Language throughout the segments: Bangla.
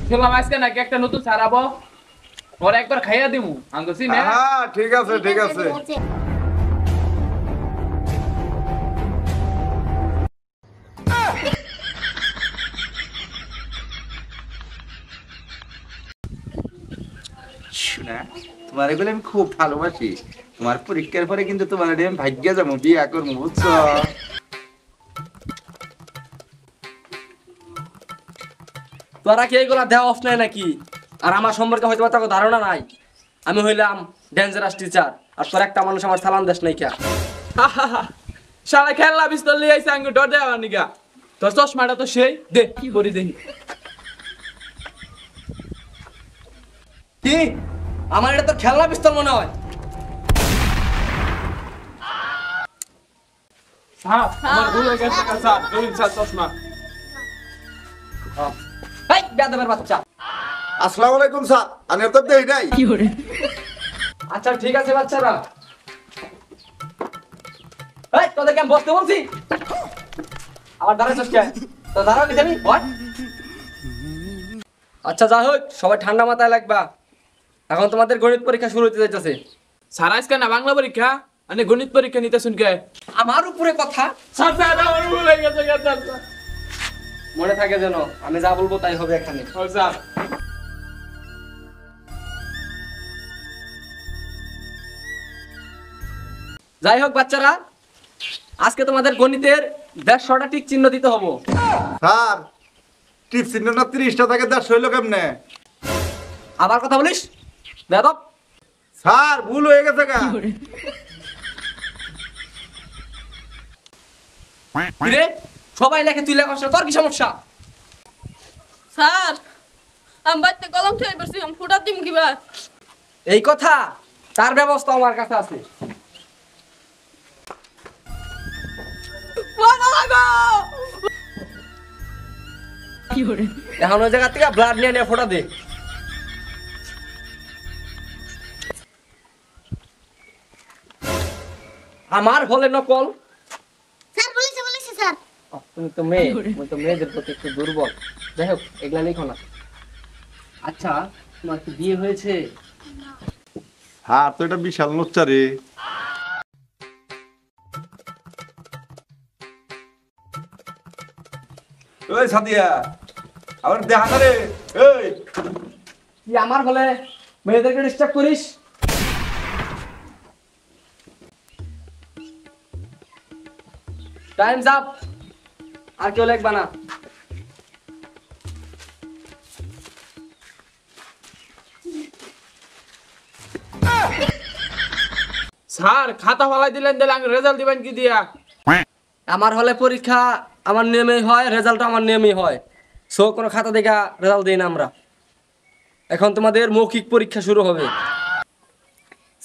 শুনলাম আজকে নাকি একটা নতুন ছাড়াবো, ওরা একবার খাইয়া দিমু আঙ্গুসি না। হ্যাঁ ঠিক আছে ঠিক আছে। শোনা, তোমার এগুলো আমি খুব ভালোবাসি। তোমার পরীক্ষার পরে কিন্তু তোমার আমি ভাগ্যে যাবো, বিয়া করবো, বুঝছো? তোরা কি এইগুলা দেওয়া অফ নাই নাকি? আর আমার সম্পর্কে হয়তো তোর ধারণা নাই। আমি হইলাম ডেঞ্জারাস টিচার, আর তোর একটা মানুষ আমার সালাম দেশ নাই কে? শালা খেলনা পিস্তল নিয়ে আইছে আঙ্গু ডর দেওয়া নিগা। তোর চশমাটা তো সেই দে কি করি দেখি। কি আমার এটা তো খেলনা পিস্তল মনে হয়। স্যার আমার ভুল হয়ে গেছে স্যার, দলিল স্যার চশমা। এই বেয়াদবের বাচ্চা। আসসালামু আলাইকুম স্যার, আমি তো দেই নাই। আচ্ছা ঠিক আছে বাচ্চারা, এই তোদেরকে আমি বসতে বলছি, আবার দাঁড়াচ্ছিস কেন? তো দাঁড়াও কি জানি বল। আচ্ছা যাই হোক, সবাই ঠান্ডা মাথায় লাগবা। এখন তোমাদের গণিত পরীক্ষা শুরু হতে যাইতেছে। স্যার আজকে না বাংলা পরীক্ষা, মানে গণিত পরীক্ষা নিতে শুনকে। আমার উপরে কথা স্যার স্যার আমার ভুল হয়ে গেছে স্যার। মনে থাকে যেন, আমি যা বলবো তাই হবে এখানে। ও স্যার। যাই হোক বাচ্চারা, আজকে তোমাদের গণিতের 150টা টিক চিহ্ন দিতে হবে। স্যার টিপ চিহ্ন না 30টা থেকে 150 হইলো কেমনে? আবার কথা বলিস বেয়াদব। স্যার ভুল হয়ে গেছে গা। কিরে সবাই লেখে তুই লেখাস না, তোর কি সমস্যা? স্যার আমি বাড়িতে কলম থেকে বসছি, আমি ফুটা দিম কিবা? এই কথা, তার ব্যবস্থা আমার কাছে আছে। এখন ওই জায়গা থেকে ব্লাড নিয়ে নিয়ে ফোটা দে। আমার হলে নকল। স্যার বলেছে স্যার। তুমি তো মেয়ে, তুমি তো মেয়েদের প্রতি একটু দুর্বল। যাই হোক এগুলা লিখো না। আচ্ছা তোমার কি বিয়ে হয়েছে? হ্যাঁ তো এটা বিশাল লজ্জা রে। ওই সাদিয়া আবার দেখা না রে। এই তুই আমার হলে মেয়েদেরকে ডিস্টার্ব করিস? টাইমস আপ, আর কেউ লিখবা না। স্যার খাতা ফালাই দিলেন, দিলে রেজাল্ট দিবেন কি দিয়া? আমার হলে পরীক্ষা আমার নিয়মেই হয়, রেজাল্ট আমার নিয়মেই হয়। সো কোনো খাতা দেখা রেজাল্ট দিই না আমরা। এখন তোমাদের মৌখিক পরীক্ষা শুরু হবে।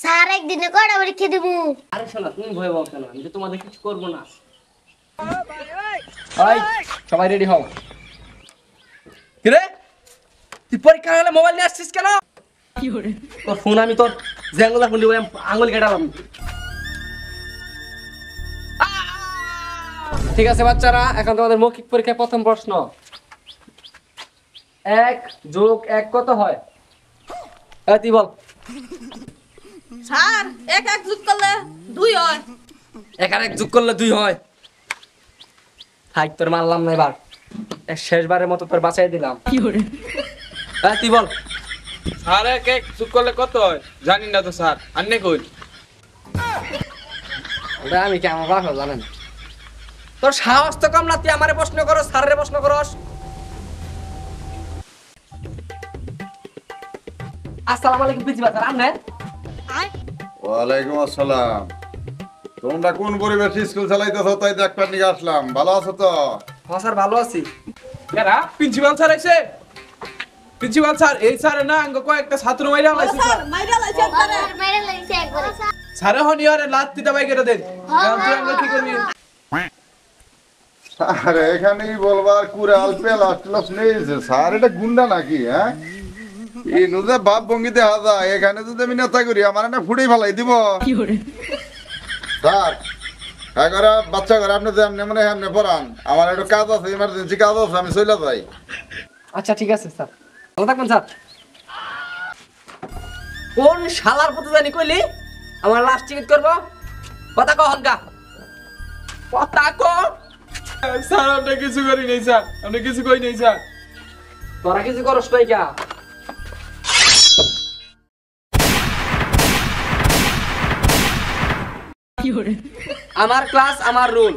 স্যার একদিনে কয়টা পরীক্ষা দেব? আরে শোনা, তুমি ভয় পাও কেন? আমি তো তোমাদের কিছু করবো না। এই, সবাই রেডি হও। কিরে তুই পরীক্ষা হলে মোবাইল নিয়ে আসছিস কেন? তোর ফোন আমি তোর জ্যাঙ্গুলার ফোন দিব, আঙুল কেটালাম। ঠিক আছে বাচ্চারা, এখন তোমাদের মৌখিক পরীক্ষায় প্রথম প্রশ্ন। 1 + 1 কত হয়? তুই বল। স্যার এক এক যোগ করলে 2 হয়। 1 আর 1 যোগ করলে 2 হয়। হাই তোর মারলাম না এবার, শেষবারের মতো তোর বাঁচাই দিলাম। তুই বল। স্যার এক এক যোগ করলে কত হয়? জানি না তো স্যার, আন্নে কই? ওটা আমি কি আমার বাসা জানেন? তোর সাহস তো কম না, তুই আমারে প্রশ্ন করস, স্যারের প্রশ্ন করস। আসসালামু আলাইকুম প্রিন্সিপাল স্যার। আপনি? ওয়ালাইকুম আসসালাম। তোমরা কোন পরিবেশে স্কুল চালাইতেছো তাই দেখবার নিয়ে আসলাম। ভালো আছো তো? হ্যাঁ স্যার ভালো আছি। এরা প্রিন্সিপাল স্যার আইছে। প্রিন্সিপাল স্যার এই স্যার না আঙ্গ কয়েকটা ছাত্র মাইরা লাইছে স্যার স্যার। মাইরা লাইছে একবারে। মেরে লাগছে একবারে। স্যার হনি আরে লাত্তিটা বাই করে দেন। এখন তুই আঙ্গ কি করবি? স্যার এখানেই বলবার কুড়াল পেলাস টেলাস নেই যে স্যার এটা গুন্ডা নাকি? হ্যাঁ এই নুজে বাপ ভঙ্গিতে হাজা এখানে যদি আমি নেতা করি আমার না ফুটেই ফেলাই দিব। স্যার এগারে বাচ্চা ঘরে আপনি যেমনি মানে এমনি পড়ান, আমার একটু কাজ আছে, ইমার্জেন্সি কাজ আছে, আমি চলে যাই। আচ্ছা ঠিক আছে স্যার। ভালো থাকবেন স্যার। কোন শালার পথে জানি কইলি আমার লাস্ট টিকিট করবো? কথা কও হলকা, কথা কও। স্যার আপনি কিছু করি নাই স্যার, আপনি কিছু কই নাই স্যার। তোরা কিছু করস নাই কা? আমার ক্লাস আমার রুল,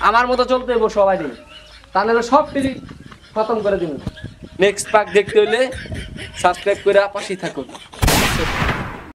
আমার মতো চলতে হইব সবাই দিন, তাহলে সব টিভি খতম করে দিব। নেক্সট পার্ট দেখতে হইলে সাবস্ক্রাইব করে পাশেই থাকুন।